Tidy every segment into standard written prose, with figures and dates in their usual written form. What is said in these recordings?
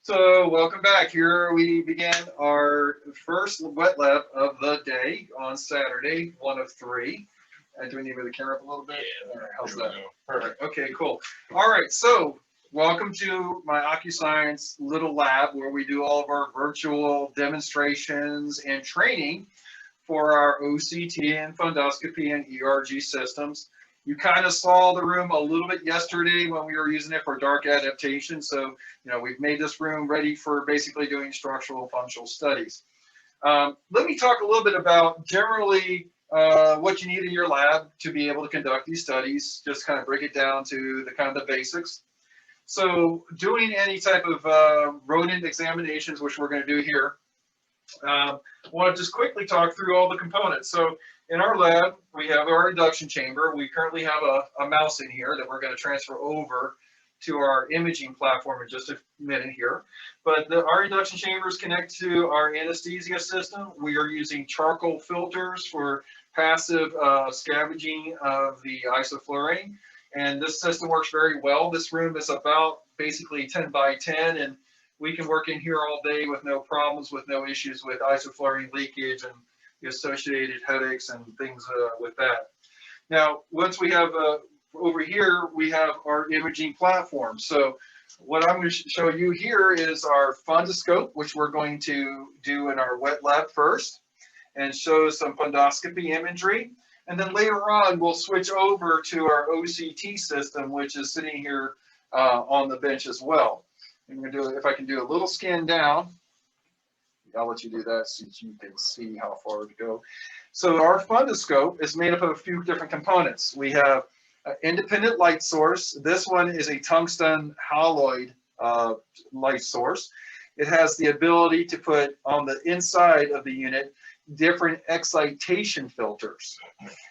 So welcome back. Here we begin our first wet lab of the day on Saturday, one of three. Do we need to move the camera up a little bit? Yeah, All right, how's there we that? go. Perfect. Okay, cool. All right, so welcome to my OcuScience little lab where we do all of our virtual demonstrations and training for our OCT and fundoscopy and ERG systems. You kind of saw the room a little bit yesterday when we were using it for dark adaptation. So, we've made this room ready for basically doing structural functional studies. Let me talk a little bit about generally what you need in your lab to be able to conduct these studies, just kind of break it down to the kind of the basics. So doing any type of rodent examinations, which we're going to do here, I want to just quickly talk through all the components. So in our lab, we have our induction chamber. We currently have a mouse in here that we're going to transfer over to our imaging platform in just a minute here. But our induction chambers connect to our anesthesia system. We are using charcoal filters for passive scavenging of the isoflurane. And this system works very well. This room is about basically 10 by 10, and we can work in here all day with no problems, with no issues with isoflurane leakage and the associated headaches and things with that. Now, once we have over here, we have our imaging platform. So what I'm going to show you here is our fundoscope, which we're going to do in our wet lab first, and show some fundoscopy imagery. And then later on, we'll switch over to our OCT system, which is sitting here on the bench as well. I'm going to do it, if I can do a little scan down. I'll let you do that so you can see how far to go. So our fundoscope is made up of a few different components. We have an independent light source. This one is a tungsten haloid light source. It has the ability to put on the inside of the unit different excitation filters.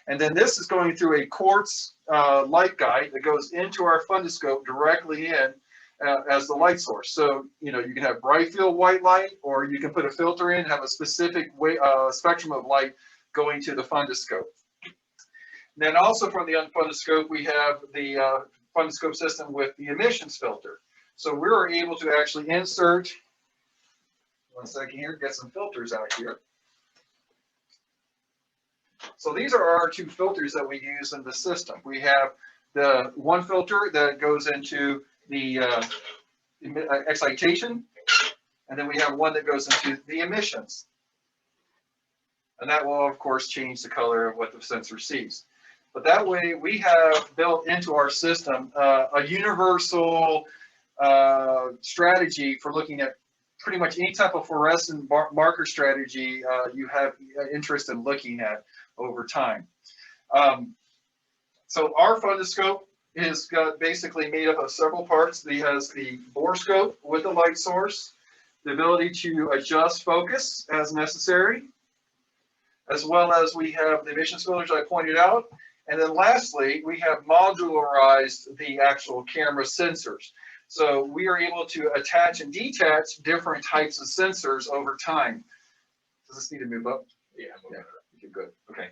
And then this is going through a quartz light guide that goes into our fundoscope directly in as the light source. So, you can have bright field white light, or you can put a filter in, have a specific spectrum of light going to the fundoscope. Then also from the fundoscope, we have the fundoscope system with the emissions filter. So we're able to actually insert, one second here, get some filters out here. So these are our two filters that we use in the system. We have the one filter that goes into the excitation, and then we have one that goes into the emissions. And that will, of course, change the color of what the sensor sees. But that way, we have built into our system a universal strategy for looking at pretty much any type of fluorescent marker strategy you have interest in looking at over time. So our fundoscope is basically made up of several parts. It has the borescope with the light source, the ability to adjust focus as necessary, as well as we have the emissions filters I pointed out. And then lastly, we have modularized the actual camera sensors. So we are able to attach and detach different types of sensors over time. Does this need to move up? Yeah. Okay, good. Okay.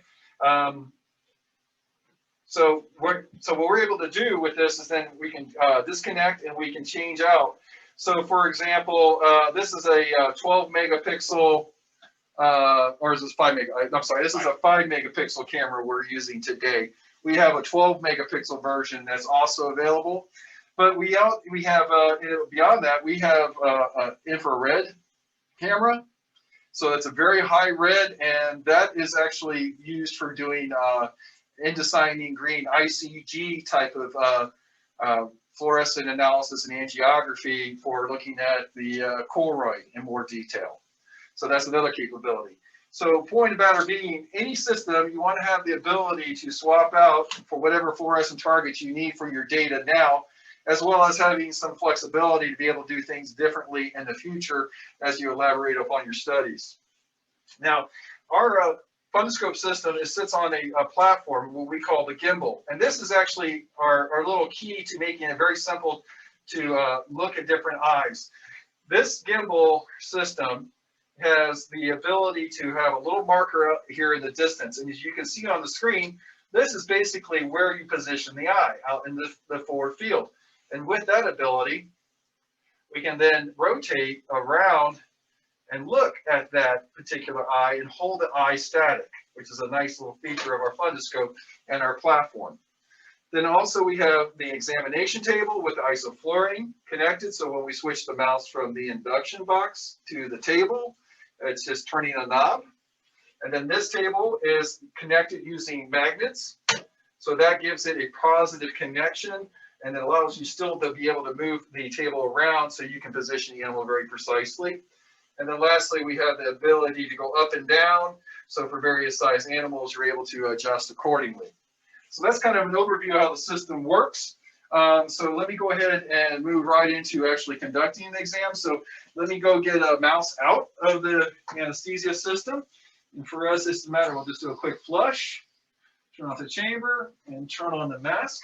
So what we're able to do with this is then we can disconnect and we can change out. So for example, this is a 12 megapixel, or is this 5 mega? I'm sorry, this is a 5 megapixel camera we're using today. We have a 12 megapixel version that's also available, but we have beyond that we have an infrared camera. So it's a very high red, and that is actually used for doing indocyanine green ICG type of fluorescent analysis and angiography for looking at the choroid in more detail. So that's another capability. So point about it being, any system, you want to have the ability to swap out for whatever fluorescent targets you need for your data now, as well as having some flexibility to be able to do things differently in the future as you elaborate upon your studies. Now, our fundoscope system sits on a platform what we call the gimbal, and this is actually our little key to making it very simple to look at different eyes. This gimbal system has the ability to have a little marker up here in the distance, and as you can see on the screen, this is basically where you position the eye out in the forward field. And with that ability, we can then rotate around and look at that particular eye and hold the eye static, which is a nice little feature of our fundoscope and our platform. Then also we have the examination table with the isoflurane connected. So when we switch the mouse from the induction box to the table, it's just turning a knob. And then this table is connected using magnets. So that gives it a positive connection, and it allows you still to be able to move the table around so you can position the animal very precisely. And then lastly, we have the ability to go up and down. So for various size animals, you're able to adjust accordingly. So that's kind of an overview of how the system works. So let me go ahead and move right into actually conducting the exam. So let me go get a mouse out of the anesthesia system. And for us, it's a matter, we'll just do a quick flush, turn off the chamber, and turn on the mask.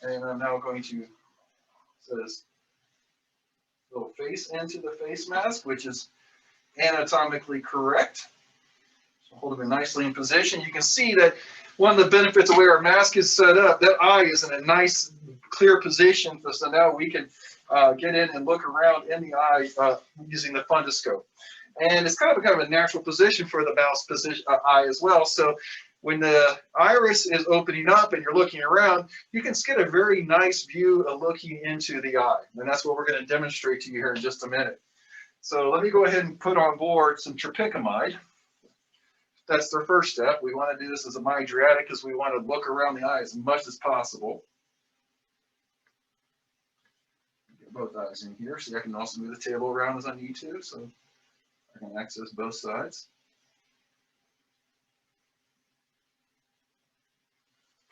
And I'm now going to, says, little face into the face mask, which is anatomically correct. So hold it nicely in position. You can see that one of the benefits of the way our mask is set up, that eye is in a nice, clear position. So now we can get in and look around in the eye using the fundoscope. And it's kind of a natural position for the mouse position, eye as well. So when the iris is opening up and you're looking around, you can get a very nice view of looking into the eye. And that's what we're going to demonstrate to you here in just a minute. So let me go ahead and put on board some tropicamide. That's the first step. We want to do this as a mydriatic because we want to look around the eye as much as possible. Get both eyes in here so I can also move the table around as I need to, so I can access both sides.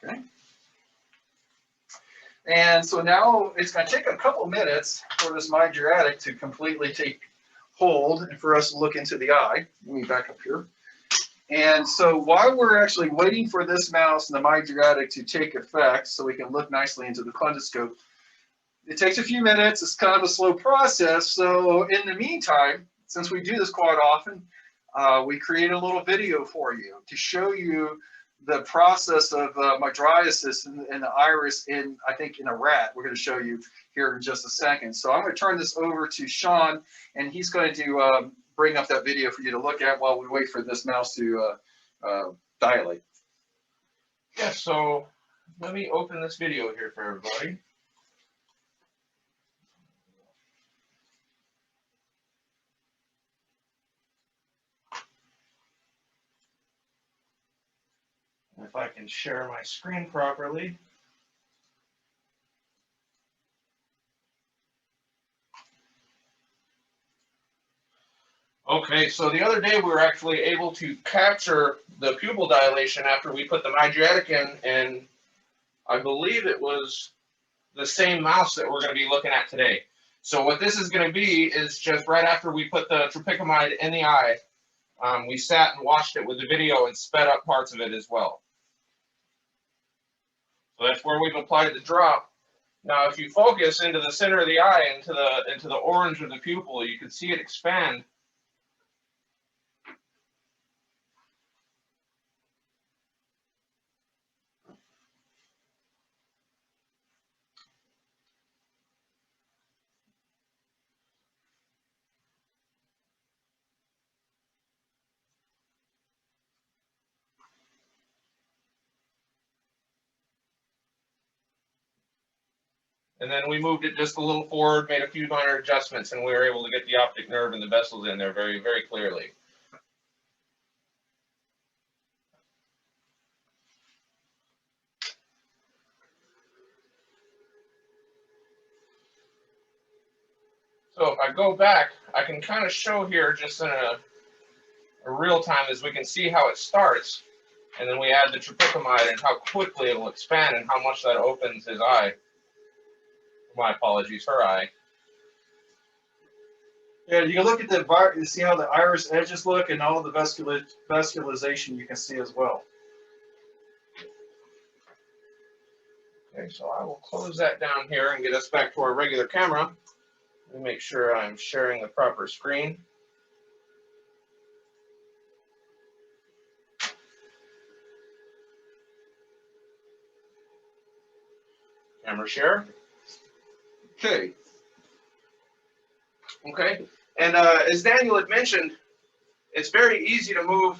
Okay. And so now it's going to take a couple minutes for this mydriatic to completely take hold and for us to look into the eye. Let me back up here. And so while we're actually waiting for this mouse and the mydriatic to take effect so we can look nicely into the fundoscope, it takes a few minutes. It's kind of a slow process. So in the meantime, since we do this quite often, we create a little video for you to show you the process of mydriasis in the iris in, I think, in a rat. We're going to show you here in just a second. So I'm going to turn this over to Sean, and he's going to bring up that video for you to look at while we wait for this mouse to dilate. Yeah, so let me open this video here for everybody. If I can share my screen properly. Okay, so the other day we were actually able to capture the pupil dilation after we put the mydriatic in, and I believe it was the same mouse that we're going to be looking at today. So what this is going to be is just right after we put the tropicamide in the eye, we sat and watched it with the video and sped up parts of it as well. So that's where we've applied the drop. Now, if you focus into the center of the eye, into the orange of the pupil, you can see it expand. And then we moved it just a little forward, made a few minor adjustments, and we were able to get the optic nerve and the vessels in there very, very clearly. So if I go back, I can kind of show here just in a real time as we can see how it starts. And then we add the tropicamide and how quickly it will expand and how much that opens his eye. My apologies, her eye. Yeah, you can look at the you see how the iris edges look and all the vascularization you can see as well. Okay, so I will close that down here and get us back to our regular camera. Let me make sure I'm sharing the proper screen. Camera share. Okay. Okay. And as Daniel had mentioned, it's very easy to move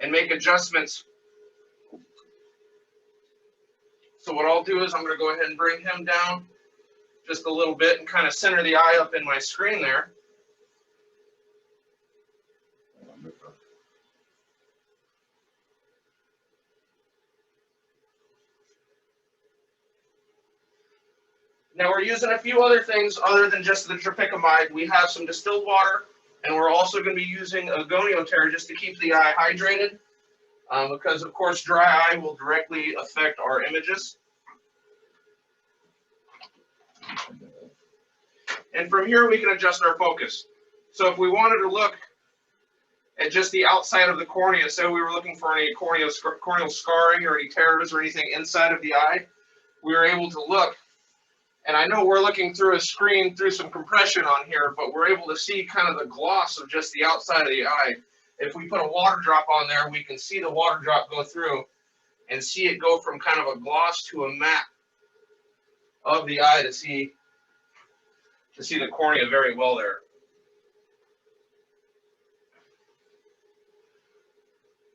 and make adjustments. So what I'll do is I'm going to go ahead and bring him down just a little bit and kind of center the eye up in my screen there. Now we're using a few other things other than just the tropicamide. We have some distilled water, and we're also going to be using a gonioter just to keep the eye hydrated, because of course dry eye will directly affect our images. And from here we can adjust our focus. So if we wanted to look at just the outside of the cornea, say we were looking for any corneal scarring or any tears or anything inside of the eye, we were able to look. And I know we're looking through a screen through some compression on here, but we're able to see kind of the gloss of just the outside of the eye. If we put a water drop on there, we can see the water drop go through and see it go from kind of a gloss to a matte of the eye to see the cornea very well there.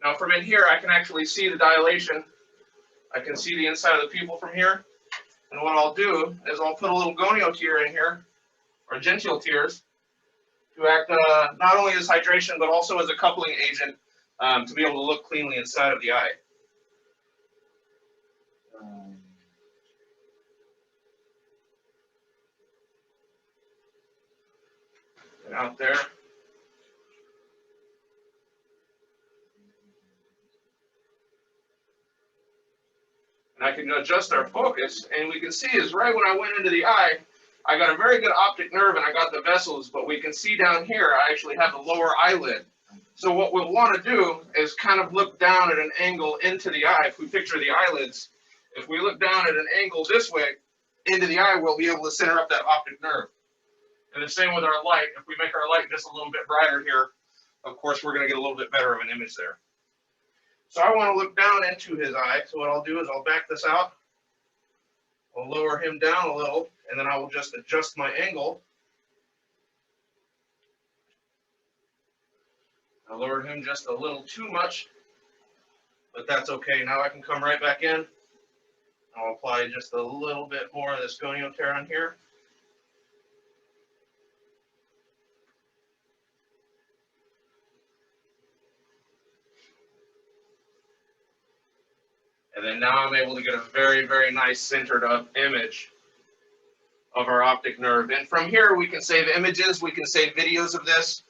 Now from in here, I can actually see the dilation. I can see the inside of the pupil from here. And what I'll do is I'll put a little gonioter in here, or gentile tears, to act not only as hydration, but also as a coupling agent to be able to look cleanly inside of the eye. And out there. And I can adjust our focus, and we can see is right when I went into the eye, I got a very good optic nerve and I got the vessels, but we can see down here I actually have the lower eyelid. So what we'll want to do is kind of look down at an angle into the eye. If we picture the eyelids, if we look down at an angle this way into the eye, we'll be able to center up that optic nerve. And the same with our light. If we make our light just a little bit brighter here, of course we're going to get a little bit better of an image there. So I want to look down into his eye. So what I'll do is I'll back this out. I'll lower him down a little, and then I will just adjust my angle. I lowered him just a little too much, but that's okay. Now I can come right back in. I'll apply just a little bit more of this gonioter on here. And then now I'm able to get a very, very nice centered up image of our optic nerve. And from here, we can save images. We can save videos of this.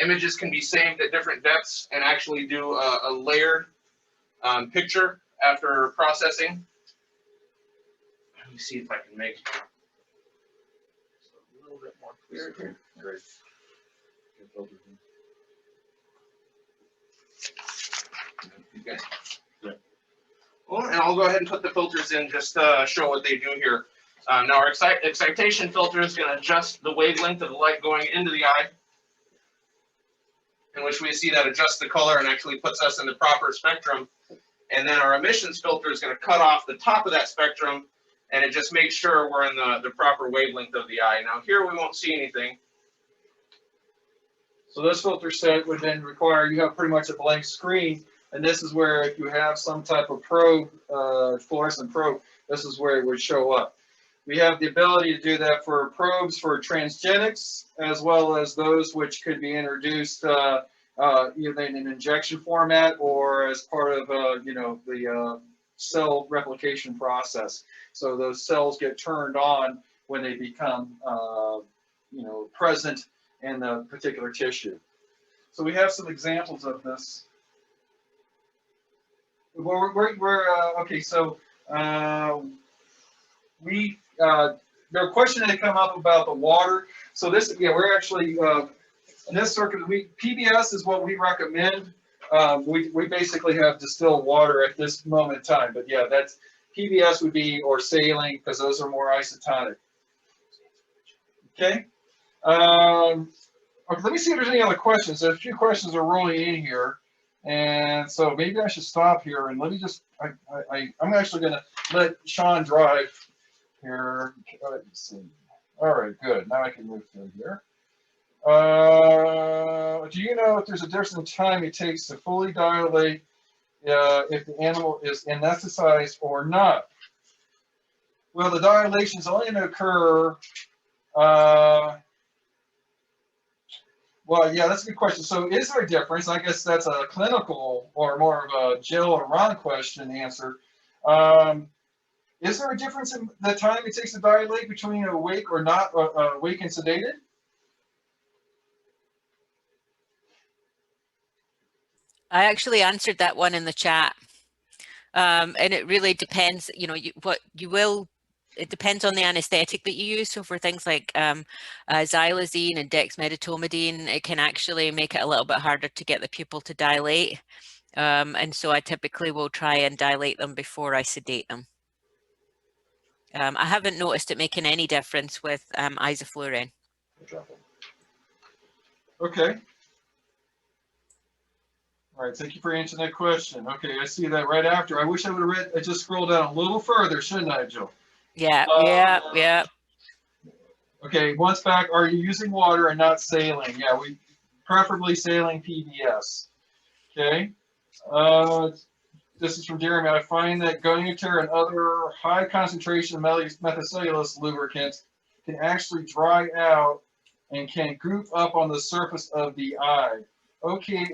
Images can be saved at different depths and actually do a layered picture after processing. Let me see if I can make it a little bit more clear here. Great. Okay. Well, and I'll go ahead and put the filters in just to show what they do here. Now our excitation filter is going to adjust the wavelength of the light going into the eye, in which we see that adjusts the color and actually puts us in the proper spectrum. And then our emissions filter is going to cut off the top of that spectrum, and it just makes sure we're in the proper wavelength of the eye. Now here we won't see anything. So this filter set would then require, you have pretty much a blank screen, and this is where if you have some type of probe, fluorescent probe, this is where it would show up. We have the ability to do that for probes for transgenics, as well as those which could be introduced either in an injection format or as part of the cell replication process. So those cells get turned on when they become present in the particular tissue. So we have some examples of this. Okay, so there are questions that come up about the water. So this, we're actually in this circuit. PBS is what we recommend. We basically have distilled water at this moment in time, but yeah, that's PBS would be, or saline, because those are more isotonic. Okay. Okay, let me see if there's any other questions. There's a few questions are rolling in here. And so maybe I should stop here and let me just, I'm actually going to let Sean drive here. Let's see. All right, good. Now I can move through here. Do you know if there's a difference in time it takes to fully dilate if the animal is anesthetized or not? Well, the dilation is only going to occur. Well, yeah, that's a good question. So is there a difference? I guess that's a clinical or more of a Jill or Ron question answer. Is there a difference in the time it takes to dilate between awake or not, awake and sedated? I actually answered that one in the chat. And it really depends, you know, it depends on the anesthetic that you use. So for things like xylazine and dexmedetomidine, it can actually make it a little bit harder to get the pupil to dilate. And so I typically will try and dilate them before I sedate them. I haven't noticed it making any difference with isoflurane. Okay. All right, thank you for answering that question. Okay, I see that right after. I wish I would have read, I just scrolled down a little further, shouldn't I, Jill? Yeah, yeah. Okay, once back, are you using water and not saline? Yeah, we preferably saline PBS. Okay. This is from Jeremy. I find that Gonioter and other high concentration methicellulose lubricants can actually dry out and can group up on the surface of the eye. Okay,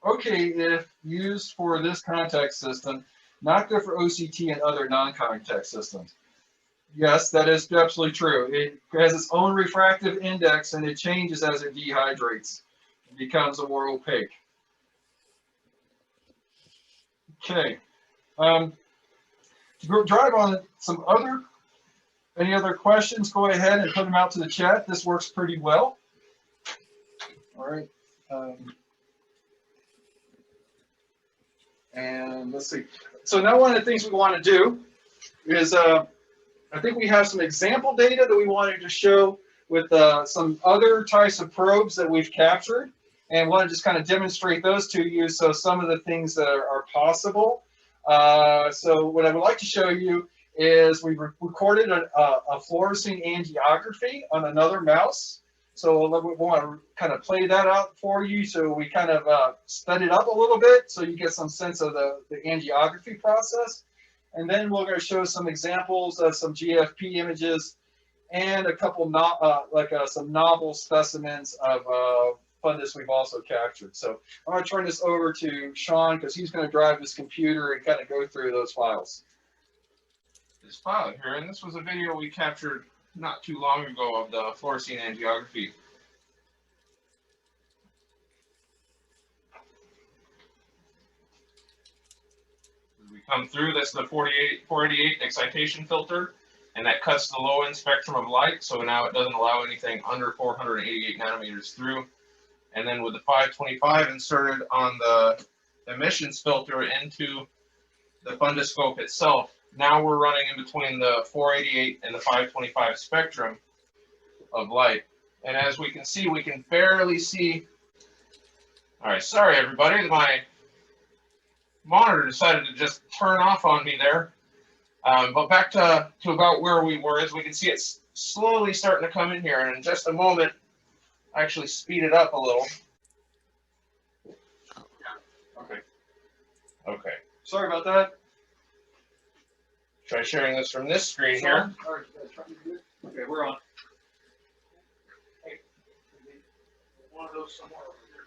if used for this contact system, not good for OCT and other non-contact systems. Yes, that is absolutely true. It has its own refractive index and it changes as it dehydrates. It becomes more opaque. Okay. To drive on any other questions, go ahead and put them out to the chat. This works pretty well. All right. And let's see. So now one of the things we want to do is, I think we have some example data that we wanted to show with some other types of probes that we've captured, and want to just kind of demonstrate those to you. So some of the things that are possible. So what I would like to show you is we recorded a fluorescein angiography on another mouse. So we want to kind of play that out for you. So we kind of sped it up a little bit so you get some sense of the angiography process. And then we're going to show some examples of some GFP images and a couple some novel specimens of fundus we've also captured. So I'm going to turn this over to Sean because he's going to drive his computer and kind of go through those files. This file here, and this was a video we captured not too long ago of the fluorescein angiography. As we come through, this is the 488 excitation filter, and that cuts the low end spectrum of light, so now it doesn't allow anything under 488 nanometers through. And then with the 525 inserted on the emissions filter into the fundoscope itself, now we're running in between the 488 and the 525 spectrum of light. And as we can see, we can barely see. All right, sorry everybody, my monitor decided to just turn off on me there. But back to about where we were, as we can see it's slowly starting to come in here. And in just a moment, I actually speed it up a little. Okay. Okay. Sorry about that. Try sharing this from this screen here. Okay, we're on. Hey, one of those somewhere over here.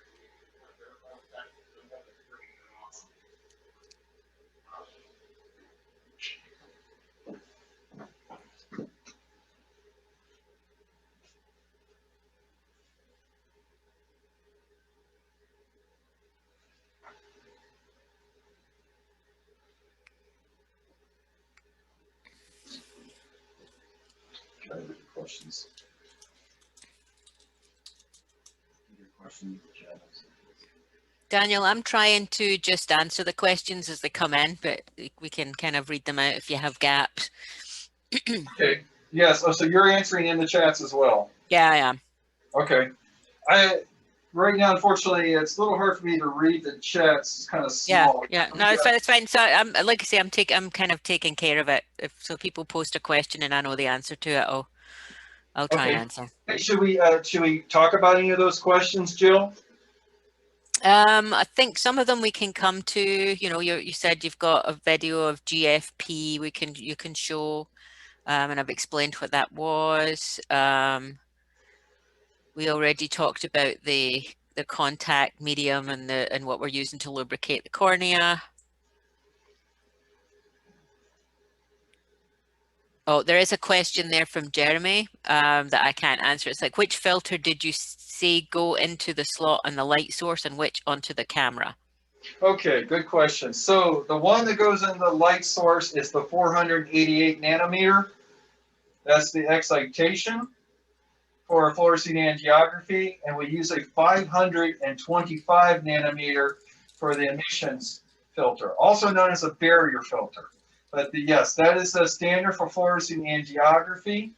Questions. Daniel, I'm trying to just answer the questions as they come in, but we can kind of read them out if you have gaps. Okay. Yes. Oh, so you're answering in the chats as well. Yeah, I am. Okay. Right now, unfortunately, it's a little hard for me to read the chats. It's kind of Yeah, small. yeah. No, it's fine. It's fine. So I'm like I say, I'm kind of taking care of it. If so, people post a question and I know the answer to it, I'll try and Okay. answer. Hey, should we talk about any of those questions, Jill? I think some of them we can come to. You know, you said you've got a video of GFP. You can show, and I've explained what that was. We already talked about the contact medium and what we're using to lubricate the cornea. Oh, there is a question there from Jeremy that I can't answer. It's like, which filter did you say go into the slot on the light source and which onto the camera? Okay, good question. So the one that goes in the light source is the 488 nanometer. That's the excitation for fluorescein angiography, and we use a 525 nanometer for the emissions filter, also known as a barrier filter. But yes, that is the standard for fluorescein angiography.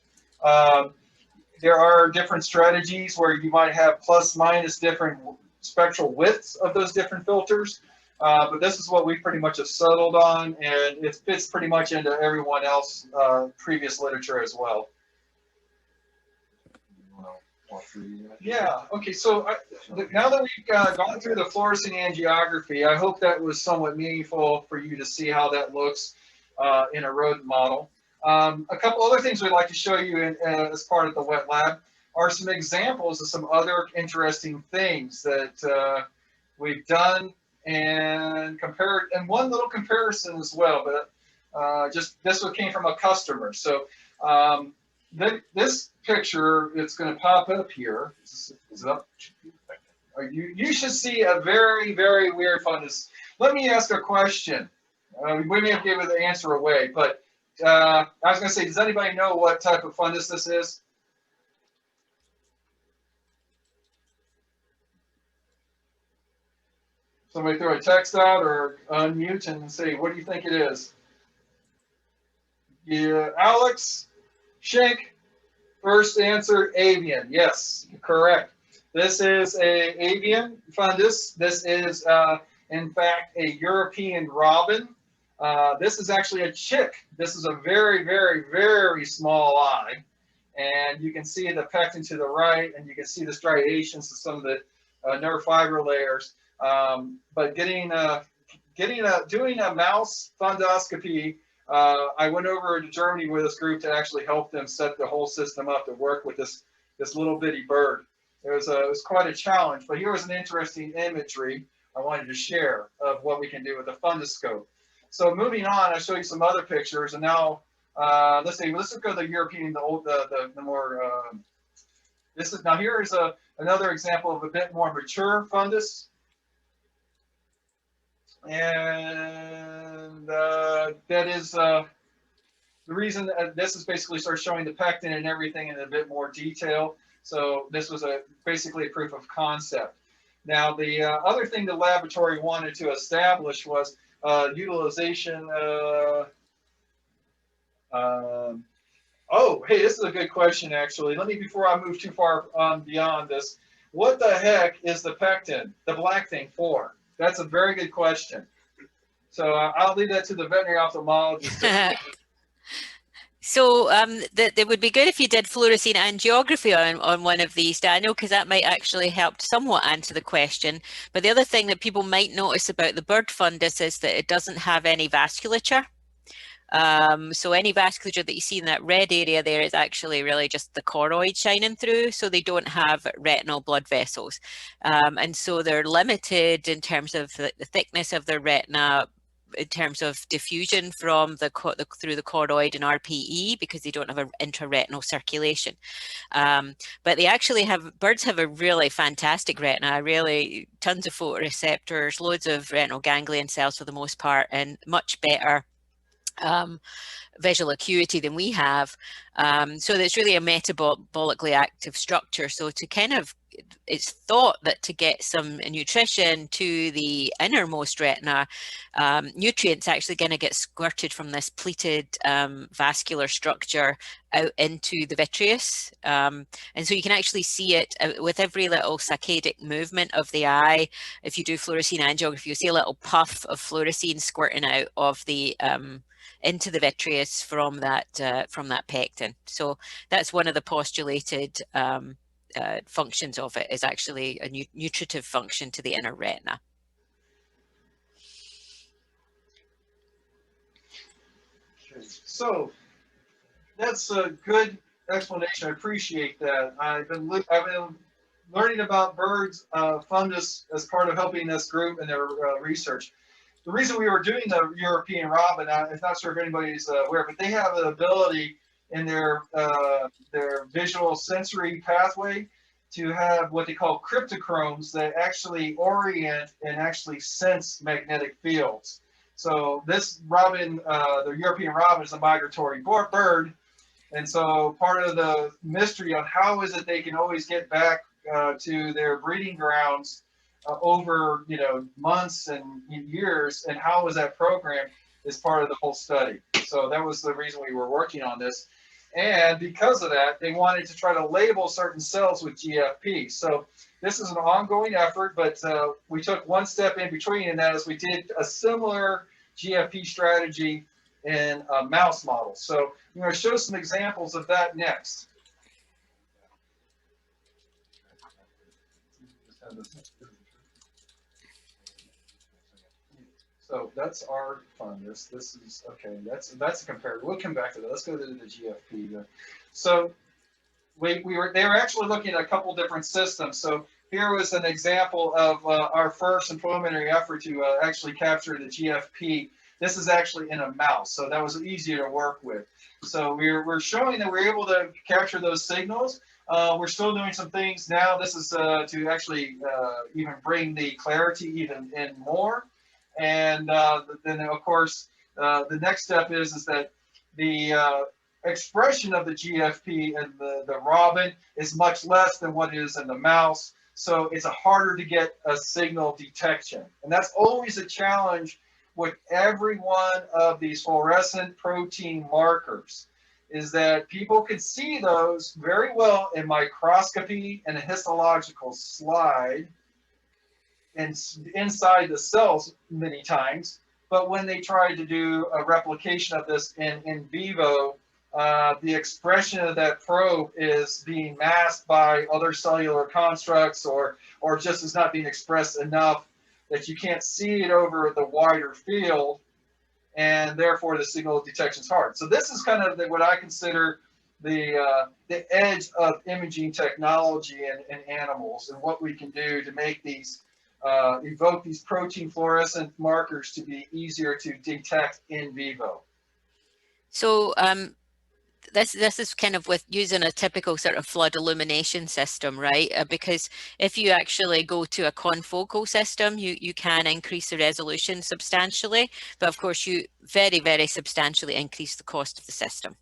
There are different strategies where you might have plus minus different spectral widths of those different filters. But this is what we pretty much have settled on, and it fits pretty much into everyone else previous literature as well. Yeah, okay, so now that we've gone through the fluorescein angiography, I hope that was somewhat meaningful for you to see how that looks in a rodent model. A couple other things we'd like to show you as part of the wet lab are some examples of some other interesting things that we've done and compared, and one little comparison as well, but just this one came from a customer. So this picture, it's going to pop up here. Is it up? You should see a very, very weird fundus. Let me ask a question. We may have given the answer away, but I was going to say, does anybody know what type of fundus this is? Somebody throw a text out or unmute and say, what do you think it is? Yeah, Alex, Shank, first answer, avian. Yes, correct. This is a avian fundus. This is, in fact, a European robin. This is actually a chick. This is a very, very, very small eye. And you can see the pectin to the right, and you can see the striations of some of the nerve fiber layers. But doing a mouse fundoscopy, I went over to Germany with this group to actually help them set the whole system up to work with this little bitty bird. It was quite a challenge, but here was an interesting imagery I wanted to share of what we can do with the fundoscope. So moving on, I'll show you some other pictures, and now let's go to the European, the more. This is now here is another example of a bit more mature fundus. And that is the reason this is basically starts showing the pectin and everything in a bit more detail. So this was basically a proof of concept. Now the other thing the laboratory wanted to establish was utilization. Oh, hey, this is a good question actually. Let me, before I move too far beyond this, what the heck is the pectin, the black thing, for? That's a very good question. So I'll leave that to the veterinary ophthalmologist. So it would be good if you did fluorescein angiography on one of these, Daniel, because that might actually help somewhat answer the question. But the other thing that people might notice about the bird fundus is that it doesn't have any vasculature. So any vasculature that you see in that red area there is actually really just the choroid shining through, so they don't have retinal blood vessels. And so they're limited in terms of the thickness of their retina, in terms of diffusion from through the choroid and RPE, because they don't have an intraretinal circulation. But they actually birds have a really fantastic retina, really tons of photoreceptors, loads of retinal ganglion cells for the most part, and much better visual acuity than we have. So it's really a metabolically active structure. So to kind of it's thought that to get some nutrition to the innermost retina, nutrients actually going to get squirted from this pleated vascular structure out into the vitreous. And so you can actually see it with every little saccadic movement of the eye. If you do fluorescein angiography, you see a little puff of fluorescein squirting out of the into the vitreous from that pectin. So that's one of the postulated functions of it, is actually a nutritive function to the inner retina. So that's a good explanation. I appreciate that. I've been learning about birds fundus as part of helping this group in their research. The reason we were doing the European robin, I'm not sure if anybody's aware, but they have an ability in their visual sensory pathway to have what they call cryptochromes that actually orient and actually sense magnetic fields. So this robin, the European robin, is a migratory bird. And so part of the mystery on how is it they can always get back to their breeding grounds over, months and years, and how is that programmed, is part of the whole study. So that was the reason we were working on this. And because of that, they wanted to try to label certain cells with GFP. So this is an ongoing effort, but we took one step in between, and that is we did a similar GFP strategy in a mouse model. So I'm going to show some examples of that next. So that's our fundus. This is, okay, that's a comparative. We'll come back to that. Let's go to the GFP. So they were actually looking at a couple different systems. So here was an example of our first and preliminary effort to actually capture the GFP. This is actually in a mouse, so that was easier to work with. So we're showing that we're able to capture those signals. We're still doing some things now. This is to actually even bring the clarity even in more. And then, of course, the next step is that the expression of the GFP in the robin is much less than what is in the mouse. So it's harder to get a signal detection. And that's always a challenge with every one of these fluorescent protein markers, is that people can see those very well in microscopy and a histological slide and inside the cells many times. But when they try to do a replication of this in vivo, the expression of that probe is being masked by other cellular constructs, or just is not being expressed enough that you can't see it over the wider field, and therefore the signal detection is hard. So this is kind of what I consider the edge of imaging technology in animals, and what we can do to make these evoke these protein fluorescent markers to be easier to detect in vivo. So this is kind of with using a typical sort of flood illumination system, right? Because if you actually go to a confocal system, you can increase the resolution substantially, but of course you very, very substantially increase the cost of the system.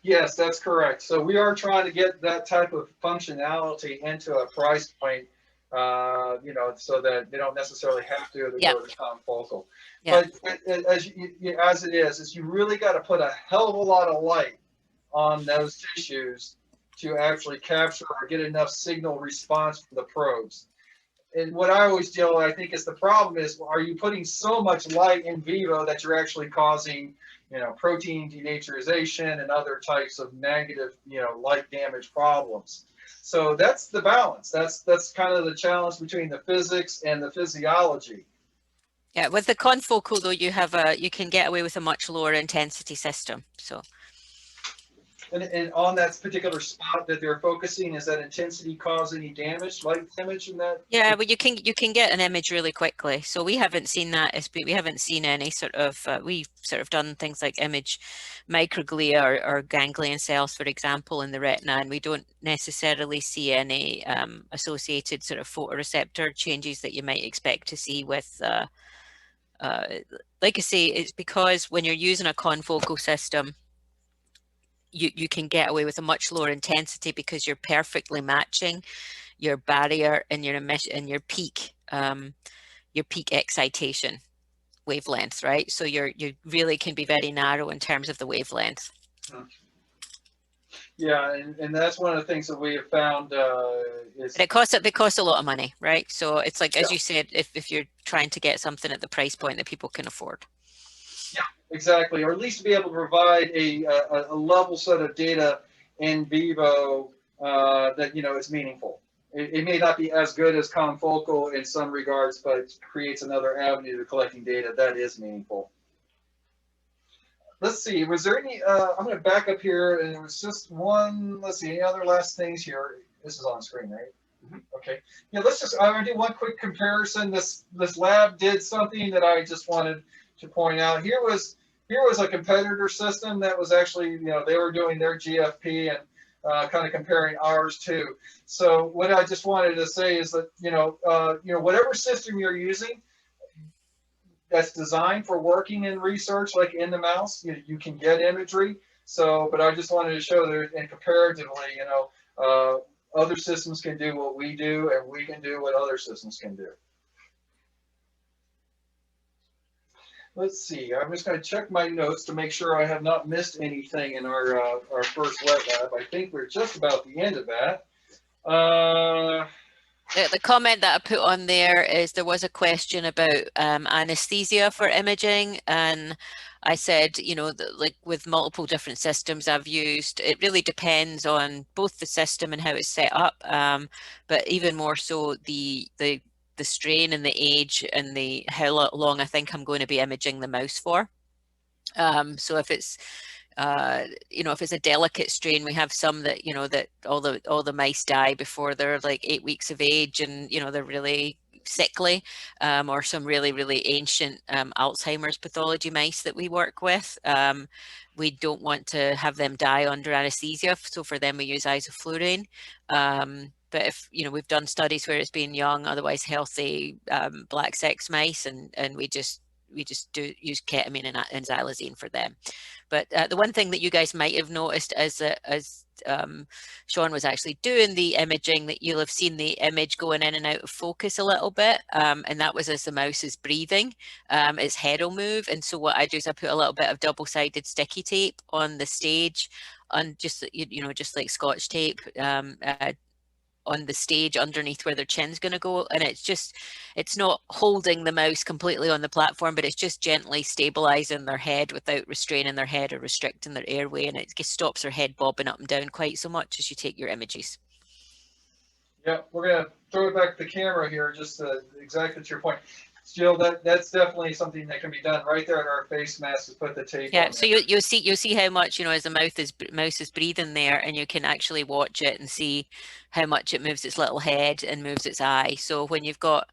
Yes, that's correct. So we are trying to get that type of functionality into a price point, so that they don't necessarily have to go to confocal. Yeah. But as it is you really got to put a hell of a lot of light on those tissues to actually capture or get enough signal response from the probes. And what I always deal with, I think, is the problem is, are you putting so much light in vivo that you're actually causing, protein denaturization and other types of negative, light damage problems. So that's the balance. That's kind of the challenge between the physics and the physiology. Yeah, with the confocal though, you can get away with a much lower intensity system. So. And on that particular spot that they're focusing, is that intensity cause any damage, light damage in that? Yeah, well, you can get an image really quickly. So we haven't seen that. We haven't seen any sort of. We've sort of done things like image microglia or ganglion cells, for example, in the retina, and we don't necessarily see any associated sort of photoreceptor changes that you might expect to see with. Like I say, it's because when you're using a confocal system, you can get away with a much lower intensity because you're perfectly matching your barrier and your emission and your peak excitation wavelength, right? So you really can be very narrow in terms of the wavelength. Yeah, and that's one of the things that we have found is But it costs a lot of money, right? So it's like, as you said, if you're trying to get something at the price point that people can afford. Yeah, exactly. Or at least to be able to provide a level set of data in vivo that, you know, is meaningful. It may not be as good as confocal in some regards, but it creates another avenue to collecting data that is meaningful. Let's see, was there any, I'm going to back up here, and it was just one, let's see, any other last things here? This is on screen, right? Okay. Yeah, let's just, I'm going to do one quick comparison. This lab did something that I just wanted to point out. Here was a competitor system that was actually, you know, they were doing their GFP and kind of comparing ours too. So what I just wanted to say is that, you know, whatever system you're using that's designed for working in research, like in the mouse, you can get imagery. So, but I just wanted to show that, and comparatively, you know, other systems can do what we do, and we can do what other systems can do. Let's see. I'm just going to check my notes to make sure I have not missed anything in our first wet lab. I think we're just about the end of that. The comment that I put on there is there was a question about anesthesia for imaging, and I said, you know, like with multiple different systems I've used, it really depends on both the system and how it's set up, but even more so the strain and the age and the how long I think I'm going to be imaging the mouse for. So if it's you know, if it's a delicate strain, we have some that, you know, that all the mice die before they're like 8 weeks of age, and, you know, they're really sickly, or some really ancient Alzheimer's pathology mice that we work with. We don't want to have them die under anesthesia, so for them we use isoflurane. But if, you know, we've done studies where it's been young, otherwise healthy black sex mice, and we just do use ketamine and xylazine for them. But the one thing that you guys might have noticed as Sean was actually doing the imaging, that you'll have seen the image going in and out of focus a little bit, and that was as the mouse is breathing, its head will move. And so what I do is I put a little bit of double-sided sticky tape on the stage, on just, you know, just like Scotch tape, on the stage underneath where their chin's going to go, and it's not holding the mouse completely on the platform, but it's just gently stabilizing their head without restraining their head or restricting their airway, and it just stops their head bobbing up and down quite so much as you take your images. Yeah, we're going to throw it back to the camera here, just exactly to your point. Jill, that's definitely something that can be done right there in our face mask, is put the tape on. So you'll see how much, you know, as the mouse is breathing there, and you can actually watch it and see how much it moves its little head and moves its eye. So when you've got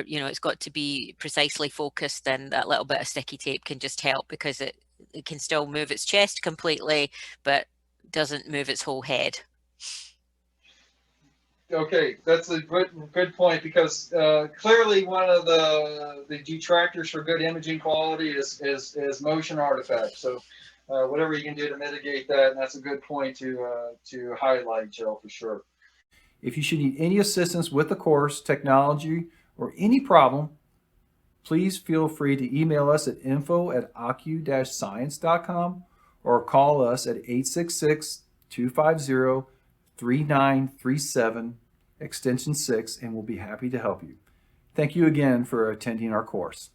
you know, it's got to be precisely focused, then that little bit of sticky tape can just help, because it can still move its chest completely, but doesn't move its whole head. Okay, that's a good point, because clearly one of the detractors for good imaging quality is motion artifacts. So whatever you can do to mitigate that, and that's a good point to highlight, Jill, for sure. If you should need any assistance with the course, technology, or any problem, please feel free to email us at info@ocu-science.com or call us at 866-250-3937, extension 6, and we'll be happy to help you. Thank you again for attending our course.